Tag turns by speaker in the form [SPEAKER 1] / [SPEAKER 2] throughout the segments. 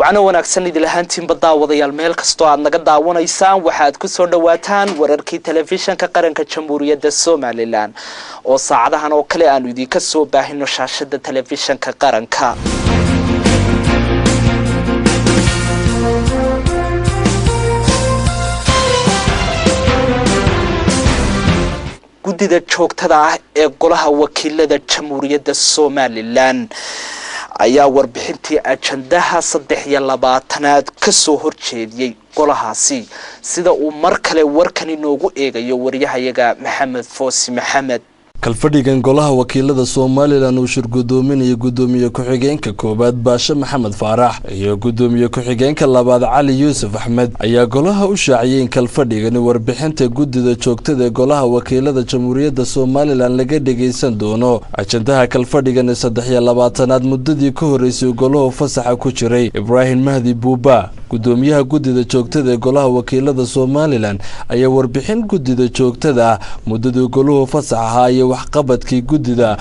[SPEAKER 1] waxaana wanaagsan idil ahaantiin baddaawadayaal meel kastoo aad naga daawanaysaan waxaad ku soo dhawaataan wararkii telefishanka qaranka jamhuuriyadda Soomaaliland oo saacadahan oo kale aanu idinka soo baahino shaashada telefishanka qaranka gudida joogtada ah ee golaha wakiilada jamhuuriyadda Soomaaliland ayaa warbixintii ajandaha 23aad ka soo horjeediyay golahaasi sida uu mar kale warkan inoogu eegayo wariyahayaga Maxamed Foosi Maxamed
[SPEAKER 2] kalfadhigan golaha wakiilada Soomaaliland uu shirgudoominaya gudoomiye ku-xigeenka koobaad Baasha Maxamed Faarax iyo gudoomiye ku-xigeenka labaad Cali Yuusuf Axmed ayaa golaha u shaaciyay kalfadhigan warbixinta gudida joogtada ee golaha wakiilada jamhuuriyadda Soomaaliland laga dhageysan doono ajandaha kalfadhigan 23aad muddadii ka horeysay golaha fasaxa ku jiray Ibrahim Mahdi Buuba gudoomiyaha gudida joogtada ee golaha wakiilada Soomaaliland ayaa warbixin gudida joogtada muddadii golaha fasaxa ay waxqabadkii gudida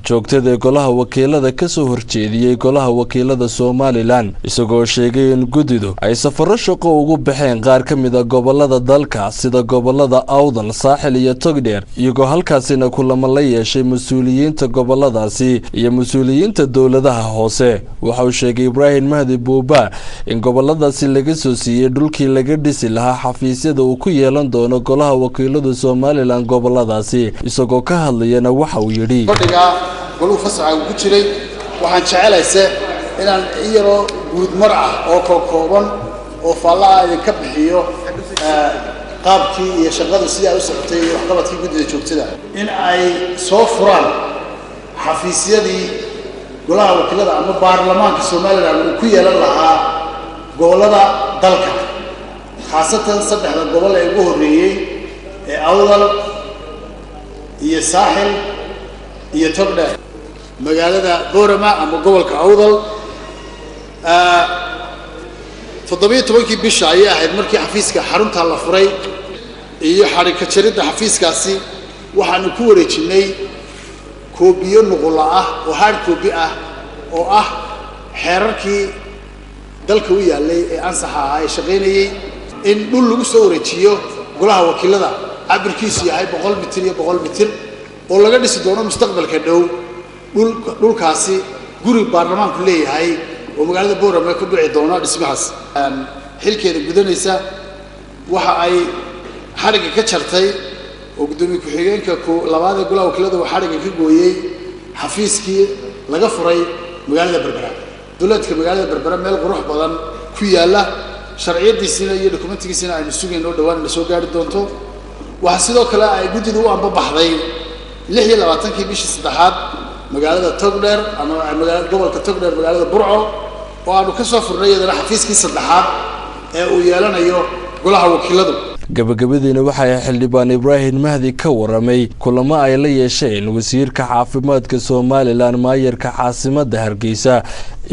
[SPEAKER 2] joogtada ee golaha wakiilada ka soo horjeediyay golaha wakiilada Soomaaliland isagoo sheegay in gudidu ay safaro shaqo ugu baxeen qaar ka mid ah gobolada dalka sida gobolada Awdal Saaxil iyo Togdheer iyagoo halkaasina kulamo la yeeshay mas'uuliyiinta goboladaasi iyo mas'uuliyiinta dawladaha hoose waxa uu sheegay Ibrahim Mahdi Buuba in goboladaasi laga soo siiyay dhulkii laga dhisi lahaa xafiisyada uu ku yeelan doono golaha wakiilada Soomaaliland goboladaasi isagoo ka hadlayana waxa uu yiri
[SPEAKER 3] golu fasaxa ugu jiray waxaan jecelahay inaan iyaro guudmar ah oo kooban oo faallaa ay ka bixiyo qaabkii iyo shaqada sidii ay u socotay iyo waxqabadkii gudida joogtada in ay soo furaan xafiisyadii golaha wakiilada ama baarlamaanka Soomaaliland uu ku yeelan lahaa gobolada dalka khaasatan saddexda gobol ee ugu horeeyay ee Awdal iyo Saaxil iyo Togdheer magaalada Boorama ama gobolka Awdal 17 bisha ay ahayd markii xafiiska xarunta la furay iyo xarika jaridda xafiiskaasi waxaanu ku wareejinay koobiyo nuqul ah oo hard copy ah oo ah xeerarkii dalka u yaalay ee ansaxa ah ay shaqeynayay in dhul lagu soo wareejiyo golaha wakiilada cabirkiisu yahay 100 mitir iyo 100 mitir oo laga dhisi doono mustaqbalka dhow dhulkaasi guri baarlamaanku leeyahay oo magaalada Boorama ka dhici doona dhismahaas xilkeeda gudanaysa waxa ay xariga ka jartay oo gudoomiye ku-xigeenka labaad ee golaha wakiilada uu xariga ka gooyay xafiiskii laga furay magaalada Berbera dawladka magaalada Berbera meel qurux badan ku yaala sharciyadiisina iyo dokumentigiisina ay sugayno dhawaan la soo gaari doonto waxa sidoo kale ay gudidu u ambabaxday 26 bishii saddexaad magaalada Togdheer ama magaalada gobolka Togdheer magaalada Burco oo aanu ka soo furnay iyadana xafiiskii saddexaad ee uu yeelanayo golaha wakiiladu
[SPEAKER 2] gabagabadiina waxa xildhibaan Ibrahim Mahdi ka waramay kulamo ay la yeesheen wasiirka caafimaadka Soomaaliland maayarka caasimadda Hargeysa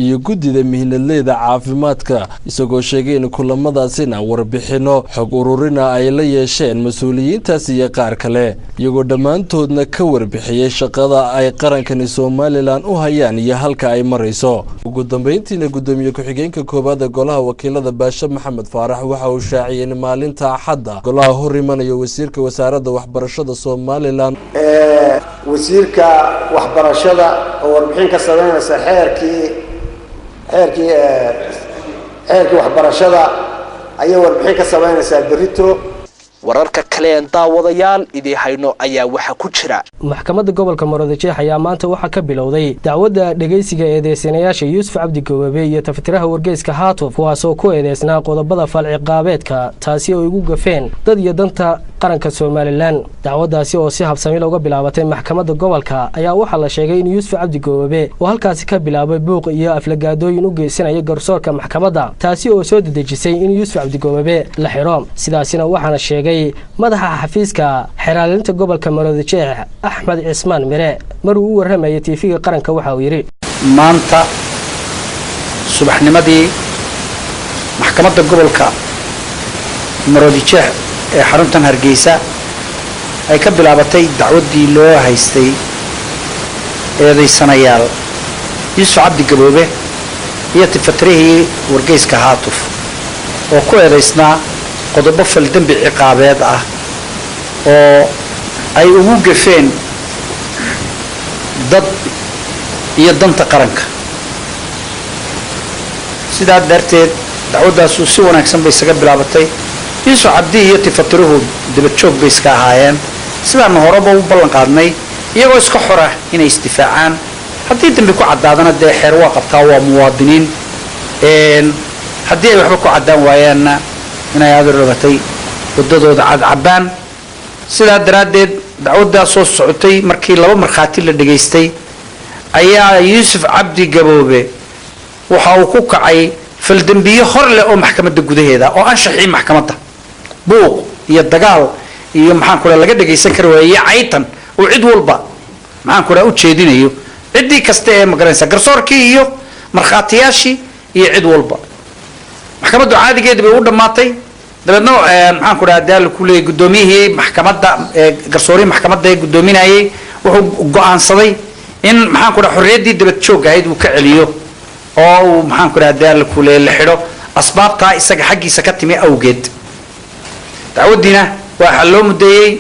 [SPEAKER 2] iyo gudida mihnadleyda caafimaadka isagoo sheegay in kulamadaasina warbixino xog ururina ay la yeesheen mas'uuliyiintaas iyo qaar kale iyagoo dhamaantoodna ka warbixiyay shaqada ay qarankan Soomaaliland u hayaan iyo halka ay marayso ugu dambeyntiina gudoomiye ku-xigeenka koobaad ee golaha wakiilada Baasha Maxamed Faarax waxa uu shaaciyay in maalinta Axadda golaha horimanaya wasiirka wasaaradda waxbarashada Soomaaliland
[SPEAKER 4] wasiirka waxbarashada oo warbixin ka sameynaysa xeerkii waxbarashada ayaa warbixin ka sameynaysa berito
[SPEAKER 1] wararka kale ee daawadayaal idii hayno ayaa waxa ku jira
[SPEAKER 5] maxkamadda gobolka Maroodijeex ayaa maanta waxa ka bilowday dacwadda dhageysiga eedeysanayaasha Yuusuf Cabdi Goobabe iyo tafatiraha wargeyska Haatuf kuwaasoo ku eedeysnaa qodobada falciqaabeedka taasi oo ugu gafeen dad iyo danta qaranka Soomaaliland dacwadaasi oo si habsami looga bilaabatay maxkamadda gobolka ayaa waxa la sheegay in Yuusuf Cabdi Goobabe oo halkaasi ka bilaabay buuq iyo aflagaadooyin u geysanaya garsoorka maxkamadda taasi oo soo dedejisay in Yuusuf Cabdi Goobabe la xiro sidaasina waxaana sheegay madaxa xafiiska xiraalinta gobolka Maroodijeex Axmed Cismaan Mire maruu u warramay TV qaranka waxa uu yiri
[SPEAKER 6] maanta subaxnimadii maxkamadda gobolka Maroodijeex ee xaruntan Hargeysa ay ka bilaabatay dacwadii loo haystay eedeysanayaal Yuusuf Cabdi Goobabe iyo tifatirihii wargeyska haatuf oo ku eedaysnaa qodobo faldambi ciqaabeed ah oo ay ugu gafeen dad iyo danta qaranka sidaa darteed dacwadaasu si wanaagsan bay isaga bilaabatay yuusuf cabdi iyo tifatiruhu dibad joog bay iska ahaayeen sidaana horeba u ballan qaadnay iyagoo iska xora inay isdifaacaan haddii dambi ku caddaadana dee xeer waa qabtaa waa muwaadiniin haddii ay waxba ku caddaan waayaanna inay aada rabatay waddadooda cadcabaan sidaa daraaddeed dacwaddaa soo socotay markii 2 markhaati la dhegaystay ayaa yuusuf cabdi gaboobe waxa uu ku kacay faldambiye hor leh oo maxkamadda gudaheeda oo anshaxii maxkamadda buuq iyo dagaal iyo maxaan ku laga dhageysan karo weeye caytan oo cid walba maxaan ku u jeedinayo cidii kasta ee magaranaysa garsoorkii iyo markhaatiyaashii iyo cid walba maxkamaddu caadigeedii bay u dhamaatay dabadna maxaan ku daal ku leeyahay gudoomiyihii maxkamadda garsoorihii maxkamadda ee gudoominayay wuxuu go'aansaday in maxaan ku xorriyadii dibad joog ahayd uu ka celiyo oo maxaan ku daal ku leeyahay la xidho asbaabta isaga xaqiisa ka timi awgeed dacwadina waxa loo mudeeyay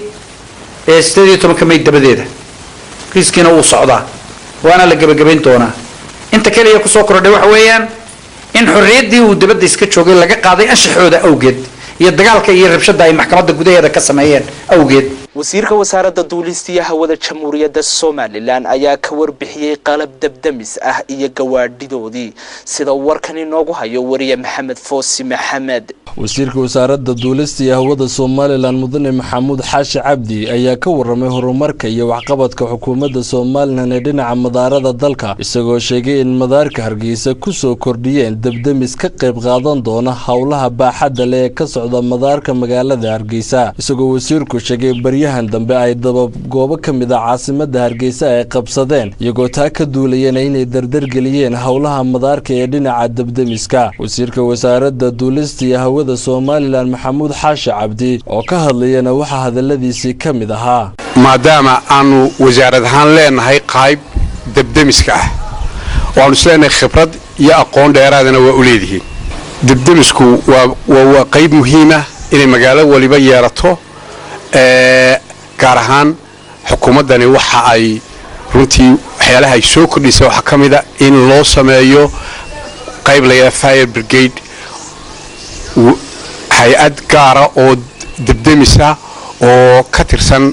[SPEAKER 6] 18 May dabadeeda kiiskiina uu socdaa waana la gabagabayn doonaa inta kaliya ku soo kordhay waxa weeyaan in xorriyadii uu dibadda iska joogay laga qaaday anshaxooda awgeed iyo dagaalka iyo rabshada ay maxkamadda gudaheeda ka sameeyeen awgeed
[SPEAKER 1] wasiirka wasaaradda duulista iyo hawada jamhuuriyadda Soomaaliland ayaa ka warbixiyay qalab dabdamis ah iyo gawaadhidoodii sida warkan inoogu hayo wariye Maxamed Foosi Maxamed
[SPEAKER 2] wasiirka wasaaradda duulista iyo hawada Soomaaliland mudane Maxamuud Xaashi Cabdi ayaa ka warramay horumarka iyo waxqabadka xukuumadda Soomaaliland ee dhinaca madaarada dalka isagoo sheegay in madaarka Hargeysa ku soo kordhiyeen dabdamis ka qayb qaadan doona hawlaha baaxadda leh ka socda madaarka magaalada Hargeysa isagoo wasiirku sheegay baryahan dambe ay dabab goobo kamid ah caasimadda Hargeysa ay qabsadeen iyagoo taa ka duulayeen inay dardar geliyeen hawlaha madaarka ee dhinaca dabdamiska wasiirka wasaaradda duulista iyo hawada Soomaaliland Maxamuud Xaashi Cabdi oo ka hadlayna waxa hadaladiisii kamid ahaa
[SPEAKER 7] maadaama aanu wasaarad ahaan leenahay qayb dabdamiska ah waanu isleenahay khibrad iyo aqoon dheeraadana waa u leeyihiin dabdamisku waa qayb muhiim ah inay magaalo waliba yeelato gaar ahaan xukuumaddani waxa ay runtii waxyaalaha ay soo kordhisay waxa ka mid ah in loo sameeyo qayb la yidhaahdo fire brigade hay-ad gaara oo dabdamisa oo ka tirsan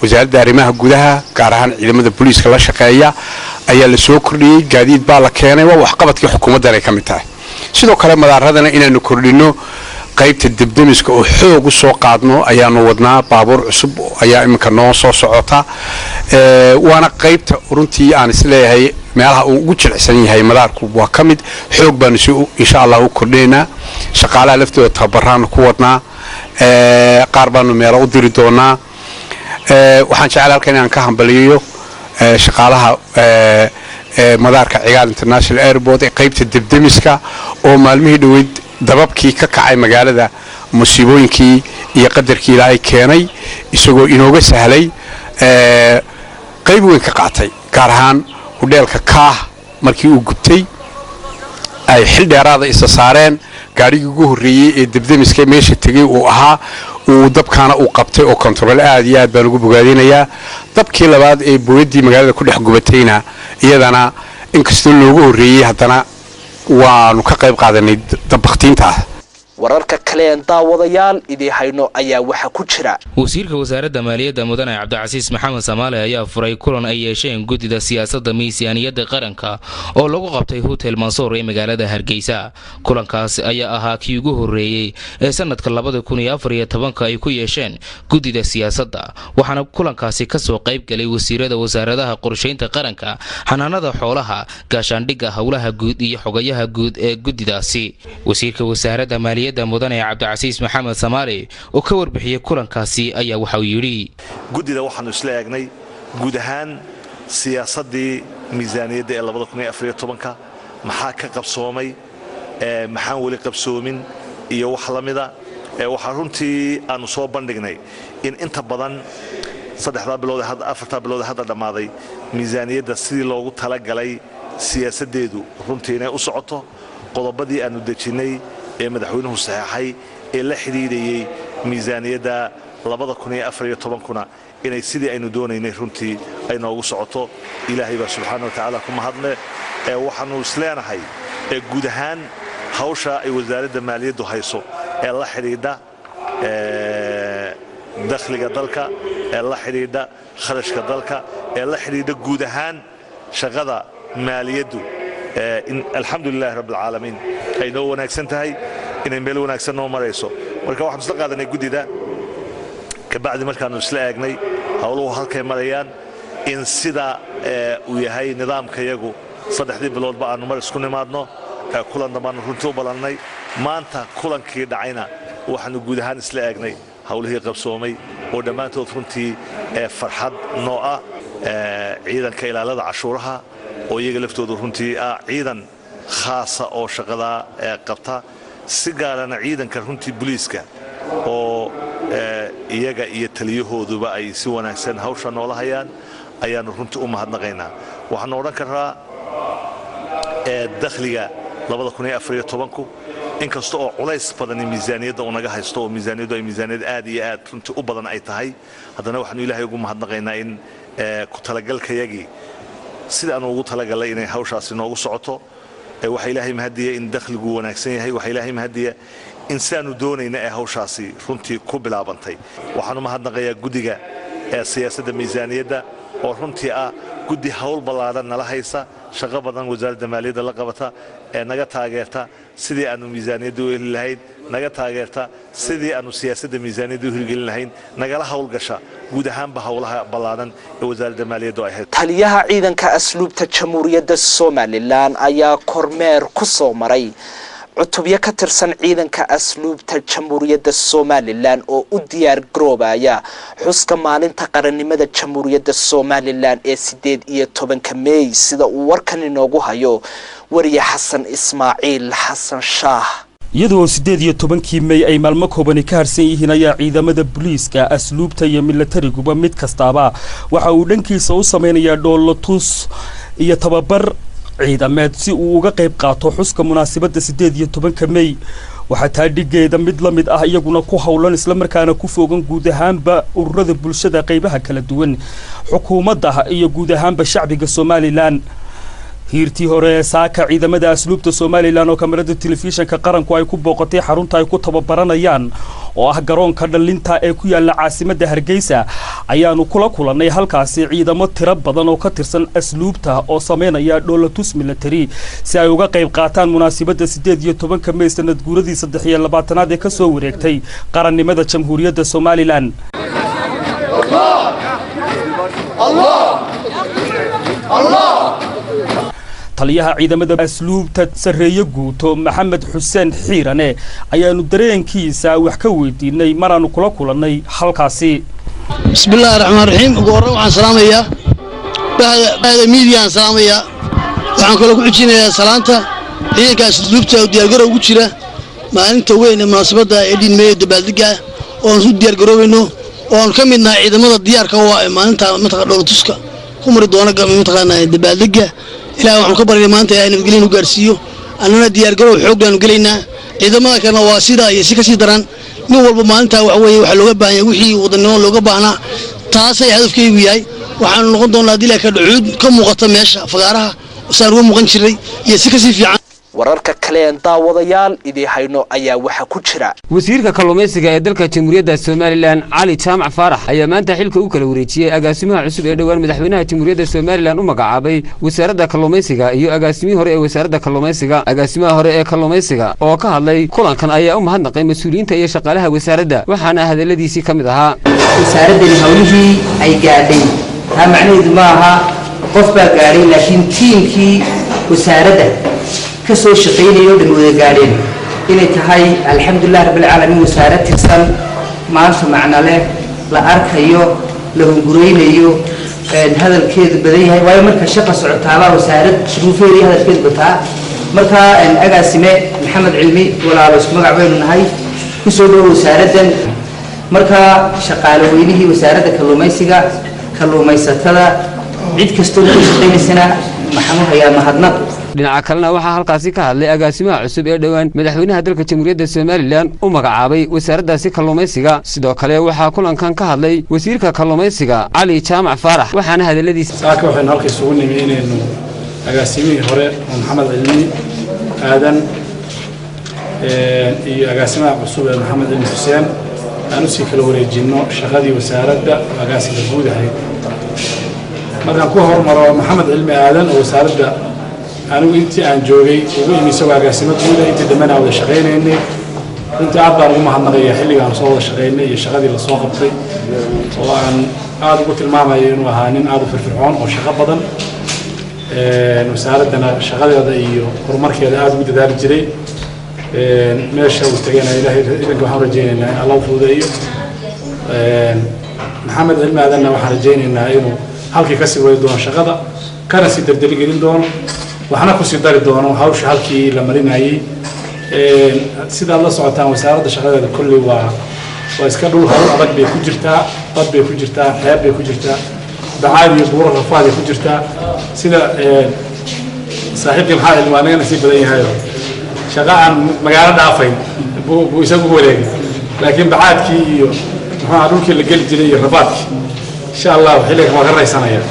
[SPEAKER 7] wasaaradda arrimaha gudaha gaar ahaan ciidamada booliiska la shaqeeya ayaa la soo kordhiyey gaadiid baa la keenay waa waxqabadkii xukuumaddan ay ka mid tahay sidoo kale madaaradana inaanu kordhino qaybta dabdamiska oo xoog u soo qaadno ayaanu wadnaa baabuur cusub ayaa iminka noo soo socota waana qaybta runtii aan isleeyahay meelaha uu ugu jilicsan yahay madaarku waa ka mid xoog baanu insha Allah u kordhinaynaa shaqaalaha laftooda tababaraan ku wadnaa qaar baanu meelo u diri doonaa waxaan jecel halkan inaan ka hambaliyo shaqaalaha madaarka Cigaal International Airport ee qaybta dabdamiska oo maalmihii dhaweyd dababkii ka kacay magaalada musiibooyinkii iyo qadarkii Ilaahay keenay isagoo inooga sahlay qayb weyn ka qaatay gaar ahaan hoteelka Kaah markii uu gubtay ay xil dheeraad isa saareen gaarigii ugu horeeyay ee dabdamiska meesha tagay uu ahaa uu dabkaana uu qabtay oo control aad iyo aad baan ugu bogaadinayaa dabkii labaad ee booyadii magaalada ku dhex gubatayna iyadana inkastoo loogu horeeyay haddana waanu ka qayb qaadanay dabaqtiinta
[SPEAKER 1] wararka kale ee daawadayaal idii hayno ayaa waxa ku jira
[SPEAKER 8] wasiirka wasaaradda maaliyadda mudane Cabdicasiis Maxamed Samaale ayaa furay kulan ay yeesheen gudida siyaasadda miisaaniyadda qaranka oo lagu qabtay Hotel Mansour ee magaalada Hargeysa kulankaas ayaa ahaa kii ugu horeeyay ee sanadka 2014 ay ku yeesheen gudida siyaasadda waxaana kulankaasi ka soo qayb galay wasiirada wasaaradaha qorsheynta qaranka xanaanada xoolaha gaashaandhigga hawlaha guud iyo xogayaha guud ee gudidaasi wasiirka wasaaradda maaliyadda mudane Cabdicasiis Maxamed Samaale oo ka warbixiyay kulankaasi ayaa waxa uu yiri
[SPEAKER 9] gudida waxaanu isla eegnay guud ahaan siyaasadii miisaaniyadda ee 2014 maxaa ka qabsoomay maxaan wali qabsoomin iyo wax la mida waxa runtii aanu soo bandhignay in inta badan 3 bilood hadda 4 bilood hadda dhamaaday miisaaniyadda sidii loogu tala galay siyaasadeedu runtii inay u socoto qodobadii aanu dejinay ee madaxweynuhu saxeexay ee la xidhiidhayay miisaaniyadda 2014 inay sidii aynu doonaynay runtii ay noogu socoto ilaahay baa subxaanahu wa tacaala ku mahadle waxaanu isleenahay guud ahaan hawsha ay wasaaradda maaliyaddu hayso ee la xidhiidha dakhliga dalka ee la xidhiidha kharashka dalka ee la xidhiidha guud ahaan shaqada maaliyaddu in alxamdulillahi rabbil caalamiin ay noo wanaagsan tahay inay meel wanaagsan noo marayso marka waxaan isla qaadanay guddida kabacdi markaanu isla eegnay hawluhu halkay marayaan in sida uu yahay nidaamkayagu 3 biloodba aanu mar isku nimaadno kulan dambaan runtii u balannay maanta kulankii dhacayna waxaanu guud ahaan isla eegnay hawlihii qabsoomay oo dhammaantood runtii farxad noo ah ciidanka ilaalada cashuuraha oo iyaga laftoodu runtii ah ciidan khaasa oo shaqada qabta si gaarana ciidanka runtii booliiska oo iyaga iyo taliyahooduba ay si wanaagsan hawsha noola hayaan ayaanu runtii u mahadnaqaynaa waxaan odhan karaa dakhliga 2014 inkasta oo culays badan miisaaniyadda uu naga haysto oo miisaaniyaddu ay miisaaniyad aad iyo aad runtii u badan ay tahay haddana waxaanu ilaahay ugu mahadnaqaynaa in ku talagalkayagii sida aanu ugu talagalay inay hawshaasi noogu socoto waxa ilaahay mahadiya in dakhligu wanaagsan yahay waxa ilaahay mahadiya in sidaanu doonayna ee hawshaasi runtii ku bilaabantay waxaanu mahadnaqayaa guddiga siyaasadda miisaaniyadda oo runtii ah guddi hawl ballaaran nala haysa shaqo badan wasaaradda maaliyadda la qabata ee naga taageerta sidii aanu miisaaniyadda u heli lahayn naga taageerta sidii aanu siyaasadda miisaaniyadda u hirgelin lahayn nagala hawlgasha guud ahaanba hawlaha ballaaran ee wasaaradda maaliyaddu ay hayso
[SPEAKER 1] taliyaha ciidanka asluubta jamhuuriyadda Somaliland ayaa kormeer ku soo maray cutubyo ka tirsan ciidanka asluubta jamhuuriyadda Somaliland oo u diyaar garoobaya xuska maalinta qarannimada jamhuuriyadda Somaliland ee 18 May sida uu warkan inoogu hayo wariye Xasan Ismaaciil Xasan Shaah
[SPEAKER 10] iyadoo 18 May ay maalmo kooban ka harsan yihiin ayaa ciidamada booliiska asluubta iyo milatariguba mid kastaaba waxa uu dhankiisa u sameeyaa dhoolatus iyo tababar ciidameed si uu uga qayb qaato xuska munaasabadda 18 May waxa taadhigeeda mid la mid ah iyaguna ku hawlan isla markaana ku foogan guud ahaanba ururada bulshada qaybaha kala duwan xukuumadda iyo guud ahaanba shacbiga Somaliland hiirtii hore saaka ciidamada asluubta Somaliland oo kamarada telefishinka qaranku ay ku booqatay xarunta ay ku tababaranayaan oo ah garoonka dhalinta ee ku yaala caasimadda Hargeysa ayaanu kula kulanay halkaasi ciidamo tiro badan oo ka tirsan asluubta oo sameynaya dhoolatus military si ay uga qayb qaataan munaasabadda 18 May sanad guuradii 23aad ee ka soo wareegtay qarannimada jamhuuriyadda Somaliland Allah taliyaha ciidamada asluubta sareeyo guuto Maxamed Xuseen Xiirane ayaanu dareenkiisa wax ka weydiinay maraanu kula kulanay halkaasi
[SPEAKER 11] bismillaahir rahmaanir rahiim ugu horreyn waxaan salaamayaa baada media salaamaya waxaan kula ku xijinayaa salaanta ciidanka asluubta oo diyaar garow ugu jira maalinta weyn ee munaasabadda Eid May dabaaldega oo aan u diyaar garoweyno oo aan ka midnahay ciidamada diyaarka oo ah maalinta mataqaana dhoolatuska ku mari doona mataqaana dabaaldega ilaa waxaan ka barinay maanta ay nabadgelyo u gaarsiiyo annana diyaar garow xooggan galeynaa ciidamada kana waa sida iyo si ka sii daran nin walba maalinta wax weeye waxa looga baahan yahay wixii wadannimo looga baahnaa taasay hadafkaygu yahay waxaan noqon doonaa dilaa ka dhacuud ka muuqata meesha fagaaraha saan uga muuqan jiray iyo si ka sii fiican
[SPEAKER 1] wararka kale ee daawadayaal idii hayno ayaa waxa ku jira
[SPEAKER 12] wasiirka kalluumaysiga ee dalka jamhuuriyadda Somaliland Cali Jaamac Faarax ayaa maanta xilka u kala wareejiyay agaasimaha cusub ee dhawaan madaxweynaha jamhuuriyadda Somaliland u magacaabay wasaaradda kalluumaysiga iyo agaasimihii hore ee wasaaradda kalluumaysiga agaasimaha hore ee kalluumaysiga oo ka hadlay kulankan ayaa u mahadnaqay mas'uuliyiinta iyo shaqaalaha wasaaradda waxaana hadaladiisii kamid ahaa
[SPEAKER 13] wasaaradda hawlihii ay gaadhay ha macnaheedu ma aha qof baa gaadhay laakiin tiimkii wasaaradda kasoo shaqeynayay dhammaan gaadheen inay tahay alxamdulillah rabbil caalamiin wasaarad tirsan maanta macna leh la arkayo la hungureynayo hadalkeedu badan yahay waayo marka shaqo socotaaba wasaarad shuruufeedii hadalkeedu bataa marka agaasime maxamed cilmi walaalo isku magac weynu nahay kusoo dhow wasaaraddan marka shaqaale weynihii wasaaradda kalluumaysiga kalluumaysatada cid kastoo ku shaqeynaysana maxaan u hayaa mahadnaq.
[SPEAKER 12] dhinaca kalena waxaa halkaasi ka hadlay agaasimaha cusub ee dhowaan madaxweynaha dalka jamhuuriyadda Somaliland u magacaabay wasaaraddaasi kalluumaysiga sidoo kale waxaa kulankan ka hadlay wasiirka kalluumaysiga Cali Jaamac Faarax waxaana hadaladiisa
[SPEAKER 14] saaka waxaan halkaas ugu nimeynayno agaasimihii hore Maxamed Cilmi aadan iyo agaasimaha cusub ee Maxamed Cilmi Xuseen aanu si kala wareejino shaqadii wasaaradda agaasiga guud ahayd markaan ku hormaro Maxamed Cilmi aadan oo wasaaradda anigu intii aan joogay ugu imisoo agaasimo guud intii dhammaan wada shaqeynayay intii aad baan ugu mahadnaqayaa xilligaan soo wada shaqeynay iyo shaqadii la soo qabtay oo aan aad ugu tilmaamayo inuu ahaa nin aad u firfircoon oo shaqo badan wasaaraddana shaqadeeda iyo horumarkeeda aad ugu dadaali jiray meesha uu tagayna ilaahay idinka waxaan rajaynaynaa in alla u fududeeyo maxamed cilmi aadanna waxaan rajaynaynaa inuu halkii ka sii wadi doono shaqada kana sii dardeligelin doono waxna ku sii dari doono hawsha halkii la marinayay sidaad la socotaan wasaaradda shaqadeeda kulli waa iska dhul hawl adag bay ku jirtaa bad bay ku jirtaa xeeb bay ku jirtaa bacaad iyo buuro rafaad ay ku jirtaa sida saaxiibkii maxaa cilmi waa naga nasiib badan yahay shaqa aan magaalo dhaafayn buu isagu wareegay laakiin bacaadkii iyo muxuu dhulkii la geli jiray iyo rafaadkii insha allah xilligan waa ka raysanaya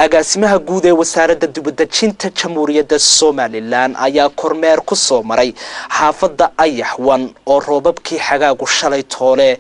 [SPEAKER 1] agaasimaha guud ee wasaaradda dibadejinta jamhuuriyadda Somaliland ayaa kormeer ku soo maray xaafadda Ayaxwan oo roobabkii xagaagu shalay toole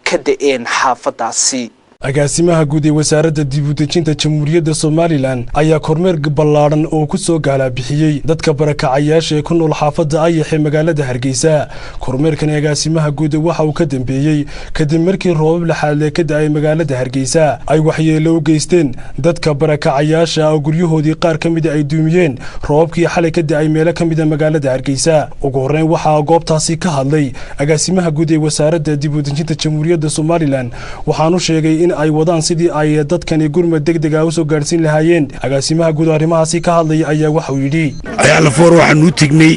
[SPEAKER 1] ka da'een xaafadaasi
[SPEAKER 15] agaasimaha guud ee wasaaradda dibadejinta jamhuuriyadda Somaliland ayaa kormeer ballaaran oo ku soo gaala bixiyay dadka barakacayaasha ee ku nool xaafadda Ayax ee magaalada Hargeysa kormeerkan agaasimaha guud waxa uu ka dambeeyay kadib markii roobab la xaalay ka da'ay magaalada Hargeysa ay waxyeelo u geysteen dadka barakacayaasha oo guryahoodii qaar kamid ay duumiyeen roobabkii xalay ka da'ay meelo kamid ah magaalada Hargeysa ugu horreyn waxa goobtaasi ka hadlay agaasimaha guud ee wasaaradda dibadejinta jamhuuriyadda Somaliland waxaanu sheegay ay wadaan sidii ay dadkani gurmad degdeg ah u soo gaarsiin lahaayeen agaasimaha guud arrimahaasi ka hadlay ayaa waxa uu yidhi
[SPEAKER 16] Ayaxlafoor waxaan u tignay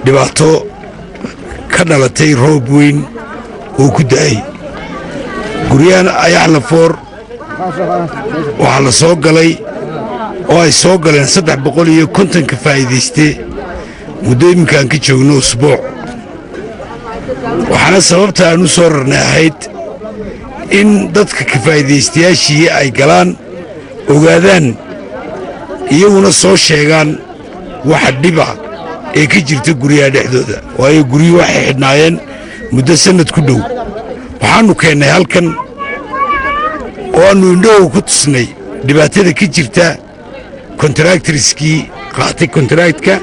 [SPEAKER 16] dhibaato ka dhalatay roob weyn oo ku da'ay guryahan Ayaxlafoor waxaa la soo galay oo ay soo galeen 350 ka faa'iidaystay muddo iminkaan ka joogno usbuuc waxaana sababta aan u soo rarnay ahayd in dadka ka faa'iidaystayaashii ay galaan ogaadaan iyaguna soo sheegaan waxa dhiba ee ka jirta guryaha dhexdooda waayo guryuhu waxay xidhnaayeen muddo sannad ku dhow waxaannu keennay halkan oo aannu indhahow ku tusnay dhibaatada ka jirta kontraktoriskii qaatay kontraktka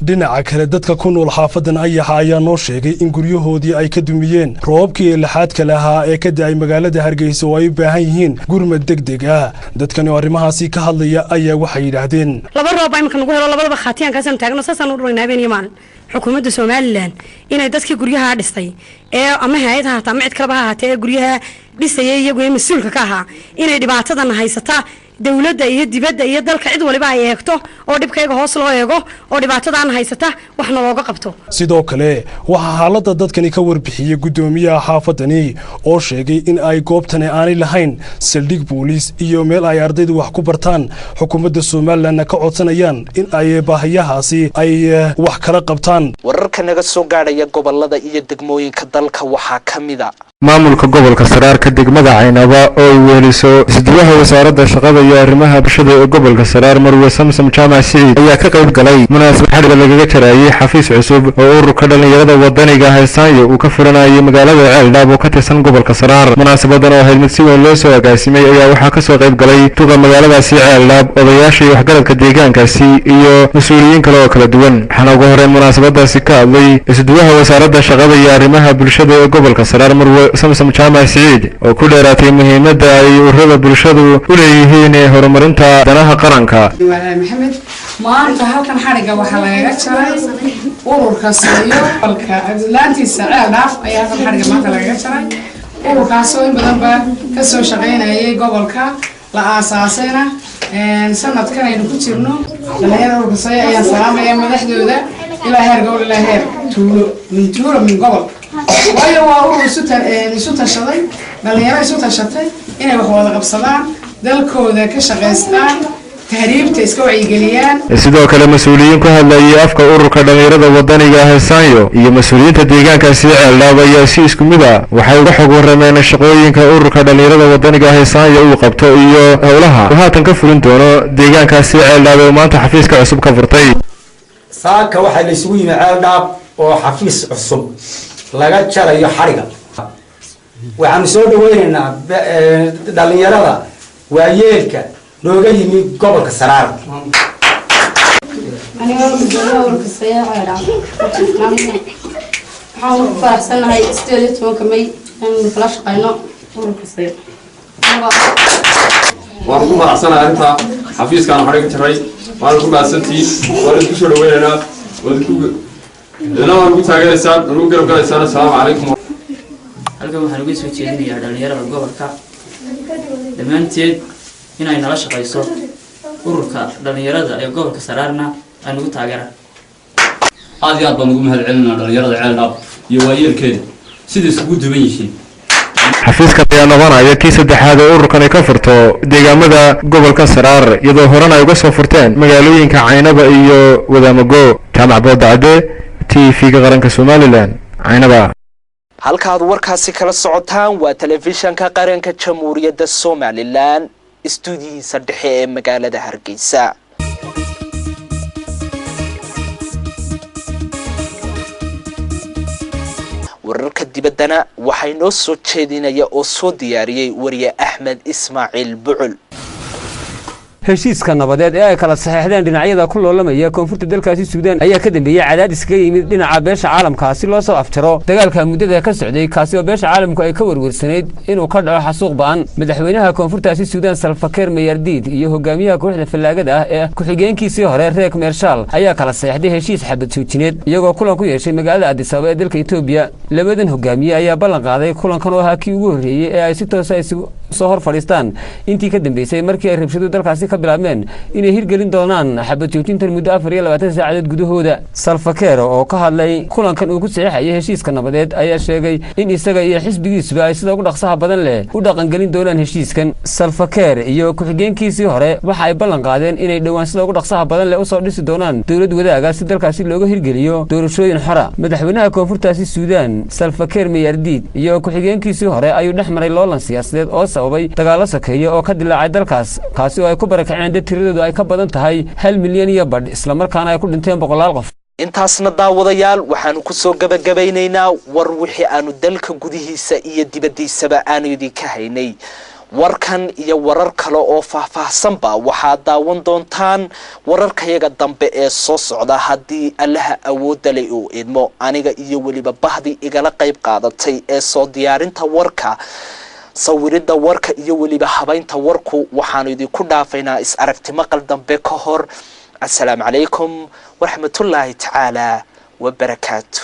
[SPEAKER 15] dhinaca kale dadka ku nool xaafadan Ayax ayaa noo sheegay in guryahoodii ay ka dumiyeen roobkii laxaadka lahaa ee ka da'ay magaalada Hargeysa oo ay u baahan yihiin gurmad degdeg ah dadkani arrimahaasi ka hadlaya ayaa waxay yiraahdeen
[SPEAKER 17] laba roob ay markan ugu helo labadaba khaatiyankaas aan taagno saasan u dhawayna habeen iyo maalin xukuumadda Somaliland inay dadkii guryaha dhistay ee ama hay'adaha ama cid kale ha ahaatee guryaha dhisayay iyagu ee mas'uulka ka ahaa inay dhibaatadan haysata dawladda iyo dibadda iyo dalka cid waliba ay eegto oo dhibkayga hoos loo eego oo dhibaatadan haysata waxna looga qabto
[SPEAKER 15] sidoo kale waxa xaaladda dadkani ka warbixiyay gudoomiyaha xaafadani oo sheegay in ay goobtani aanay lahayn saldhig booliis iyo meel ay ardaydu wax ku bartaan xukuumadda Somaliland ka codsanayaan in ay baahiyahaasi ay wax kala qabtaan
[SPEAKER 1] wararka naga soo gaadhaya gobolada iyo degmooyinka dalka waxaa kamid ah
[SPEAKER 18] maamulka gobolka Saraar degmada Caynaba oo weeliso isdiiwaha wasaaradda shaqada iyo arrimaha bulshada ee gobolka Saraar Marwe Samsam Jaamac Saciid ayaa ka qayb galay munaasabad xiriir lagaga jareeyay xafiis cusub oo ururka dhalinyarada wadaniga Haysaanyo uu ka furanayay magaalada Ceeldhaab oo ka tirsan gobolka Saraar munaasabadan oo ahayd mid si weyn loo soo agaasimay ayaa waxaa ka soo qayb galay tuuga magaaladaasi Ceeldhaab odayaasha iyo waxgaradka deegaankaasi iyo mas'uuliyiin kale oo kala duwan waxaana ugu horreyn munaasabadaasi ka hadlay isdiiwaha wasaaradda shaqada iyo arrimaha bulshada ee gobolka Saraar Marwe Samsam Jaamac Saciid oo ku dheeraatay muhiimadda ay ururada bulshadu u leeyihiin horumarinta danaha qaranka
[SPEAKER 19] maxamed maanta halkan xariga waxa laga jaray ururka Soomaaliya balka adlaantiisa Ceeldhaaf ayaa halkan xariga maanta laga jaray ururkaas oo in badan ba ka soo shaqeynayay gobolka la aasaasayna sanadkan aynu ku jirno dhalinyarada ururka Soomaaliya ayaa salaamaya madaxdooda ilaa heer gobol ilaa heer tuulo min gobol waayo waa urur isu tashaday dhalinyaro isu tashatay inay wax wada qabsadaan dalkooda ka shaqaystaan tahriibta iska wacyigeliyaan.
[SPEAKER 18] sidoo kale mas'uuliyiin ku hadlayay afka ururka dhalinyarada wadaniga ah Sanyo iyo mas'uuliyiinta deegaankaasi Ceeldhaab ayaa si isku mid ah waxay uga xog warameen shaqooyinka ururka dhalinyarada wadaniga ah Sanyo uu qabto iyo howlaha uu haatan ka fulin doono deegaankaasi Ceeldhaab oo maanta xafiiska cusub ka furtay.
[SPEAKER 20] saaka waxa la isugu yimid Ceeldhaab oo xafiis cusub laga jarayo xariga. waxaan soo dhaweynaynaa dhalinyarada waayeelka looga yimid gobolka Saraar.
[SPEAKER 21] aniga ururka Ceeldhaab waxaan ku faraxsanahay 18 May in kala shaqeyno ururka Ceeldhaab.
[SPEAKER 22] waan ku faraxsanahay arinta xafiiskan xariga jaray waan ku maasantii waan isku soo dhaweynaynaa waan ku taageeraysaan ugu garab galaysaan. assalaamu calaykum.
[SPEAKER 23] halkan waxaan uga soo jeedinayaa dhalinyarada gobolka dhammaanteed inay nala shaqayso ururka dhalinyarada ee gobolka Saraarna aan ugu taageeraan.
[SPEAKER 22] aad iyo aad baan ugu mahadcelinaynaa dhalinyarada Ceeldhaab iyo waayeelkeeda sidii isugu duwan yihiin.
[SPEAKER 18] xafiiska ayaa noqonaya kii saddexaad ee ururkan ay ka furto deegaamada gobolka Saraar iyadoo horena ay uga soo furteen magaalooyinka Caynaba iyo Wadaamago. Jaamac Boodacade, TV-ga qaranka Somaliland, Caynaba.
[SPEAKER 1] halkaad warkaasi kala socotaan waa telefishanka qaranka Jamhuuriyadda Somaliland istuudiyihiisa dhexe ee magaalada Hargeysa. wararka dibaddana waxay noo soo jeedinaya oo soo diyaariyay wariye Axmed Ismaaciil Bucul.
[SPEAKER 12] heshiiska nabadeed ee ay kala saxeexdeen dhinacyada ku loolamaya koonfurta dalkaasi Suudaan ayaa ka dambeeyay cadaadis ka yimid dhinaca beesha caalamka si loo soo afjaro dagaalka muddada ka socday kaasi oo beesha caalamku ay ka warwarsanayd inuu ka dhaco xasuuq ba'an. madaxweynaha koonfurtaasi Suudaan Salva Kiir Mayardid iyo hogaamiyaha kooxda fallaagada ah ee ku-xigeenkiisii hore Riek Machar ayaa kala saxeexday heshiis xabad joojineed iyagoo kulan ku yeeshay magaalada Addis Ababa ee dalka Itoobiya. labadan hogaamiye ayaa ballan qaaday kulankan oo ahaa kii ugu horreeyay ee ay si toos ah soo hor fadhiistaan intii ka dambeysay markii ay rabshadu dalkaasi ka bilaabmeen inay hirgelin doonaan xabad joojintan muddo 24 saacadood gudahooda. Salva Kiir oo ka hadlay kulankan uu ku saxeexay heshiiska nabadeed ayaa sheegay in isaga iyo xisbigiisuba ay sida ugu dhaqsaha badan leh u dhaqangelin doonaan heshiiskan. Salva Kiir iyo ku-xigeenkiisii hore waxa ay ballan qaadeen inay dhowaan sida ugu dhaqsaha badan leh u soo dhisi doonaan dowlad wadaaga si dalkaasi looga hirgeliyo doorashooyin xora. madaxweynaha koonfurtaasi Suudaan Salva Kiir Mayardid iyo ku-xigeenkiisii hore ayuu dhex maray loolan siyaasadeed oo sababay dagaalo sakeeyo oo ka dilaacay dalkaas kaasi oo ay ku barakaceen dad tiradoodu ay ka badan tahay 1 milyan iyo badh isla markaana ay ku dhinteen 100 qof.
[SPEAKER 1] intaasna daawadayaal waxaanu ku soo gabagabeynaynaa war wixii aanu dalka gudihiisa iyo dibadiisaba aanu idinka haynay. warkan iyo warar kale oo faahfaahsanba waxaad daawan doontaan wararkayaga dambe ee soo socda haddii allaha awoodda leh uu idmo. aniga iyo weliba bahdi igala qayb qaadatay ee soo diyaarinta warka, sawirida warka iyo weliba habaynta warku waxaanu idinku dhaafaynaa is aragti maqal dambe ka hor. assalaamu calaykum waraxmatullaahi tacaala wabarakaatu.